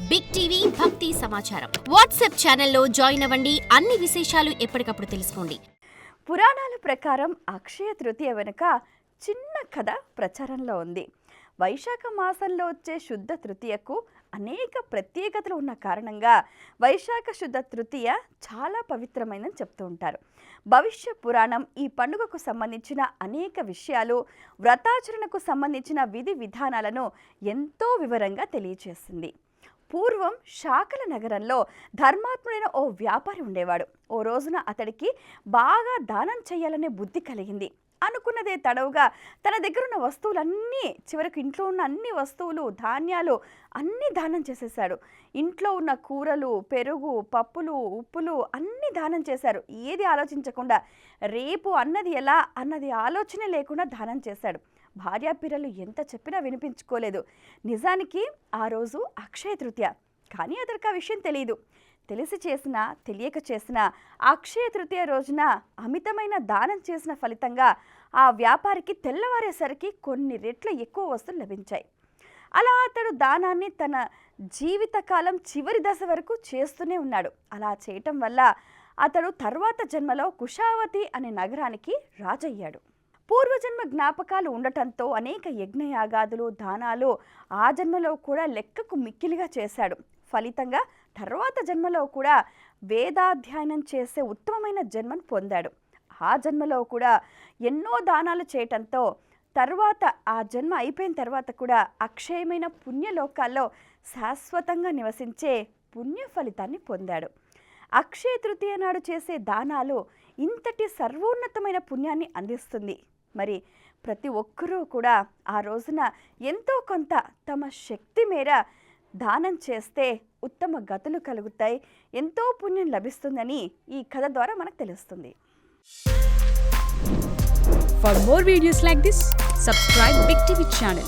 Big TV భక్తి సమాచారం WhatsApp ఛానల్లో జాయిన్ అవ్వండి. అన్ని విశేషాలు ఎప్పటికప్పుడు తెలుసుకోండి. పురాణాల ప్రకారం అక్షయ తృతీయ వెనుక చిన్న కథ ప్రచారంలో ఉంది. వైశాఖ మాసంలో వచ్చే శుద్ధ తృతీయకు అనేక ప్రత్యేకతలు ఉన్న కారణంగా వైశాఖ శుద్ధ తృతీయ చాలా పవిత్రమైనని చెప్తూ ఉంటారు. భవిష్య పురాణం ఈ పండుగకు సంబంధించిన అనేక విషయాలు, వ్రతాచరణకు సంబంధించిన విధి విధానాలను ఎంతో వివరంగా తెలియజేస్తుంది. పూర్వం శాకల నగరంలో ధర్మాత్ముడైన ఓ వ్యాపారి ఉండేవాడు. ఓ రోజున అతడికి బాగా దానం చేయాలనే బుద్ధి కలిగింది. అనుకున్నదే తడవుగా తన దగ్గర ఉన్న వస్తువులన్నీ, చివరికి ఇంట్లో ఉన్న అన్ని వస్తువులు, ధాన్యాలు అన్నీ దానం చేసేసాడు. ఇంట్లో ఉన్న కూరలు, పెరుగు, పప్పులు, ఉప్పులు అన్నీ దానం చేశారు. ఏది ఆలోచించకుండా, రేపు అన్నది ఎలా అన్నది ఆలోచన లేకుండా దానం చేశాడు. భార్యాపిల్లలు ఎంత చెప్పినా వినిపించుకోలేదు. నిజానికి ఆ రోజు అక్షయ తృతీయ, కానీ అతనికి ఆ విషయం తెలియదు. తెలిసి చేసినా తెలియక చేసినా అక్షయ తృతీయ రోజున అమితమైన దానం చేసిన ఫలితంగా ఆ వ్యాపారికి తెల్లవారేసరికి కొన్ని రెట్ల ఎక్కువ వస్తువులు లభించాయి. అలా అతడు దానాన్ని తన జీవితకాలం చివరి దశ వరకు చేస్తూనే ఉన్నాడు. అలా చేయటం వల్ల అతడు తర్వాత జన్మలో కుషావతి అనే నగరానికి రాజయ్యాడు. పూర్వజన్మ జ్ఞాపకాలు ఉండటంతో అనేక యజ్ఞయాగాదులు, దానాలు ఆ జన్మలో కూడా లెక్కకు మిక్కిలిగా చేశాడు. ఫలితంగా తర్వాత జన్మలో కూడా వేదాధ్యయనం చేసే ఉత్తమమైన జన్మను పొందాడు. ఆ జన్మలో కూడా ఎన్నో దానాలు చేయటంతో తర్వాత ఆ జన్మ అయిపోయిన తర్వాత కూడా అక్షయమైన పుణ్యలోకాల్లో శాశ్వతంగా నివసించే పుణ్య ఫలితాన్ని పొందాడు. అక్షయ తృతీయ నాడు చేసే దానాలు ఇంతటి సర్వోన్నతమైన పుణ్యాన్ని అందిస్తుంది. మరి ప్రతి ఒక్కరూ కూడా ఆ రోజున ఎంతో కొంత తమ శక్తి మేర దానం చేస్తే ఉత్తమ గతులు కలుగుతాయి, ఎంతో పుణ్యం లభిస్తుందని ఈ కథ ద్వారా మనకు తెలుస్తుంది. For more videos like this, subscribe Big TV channel.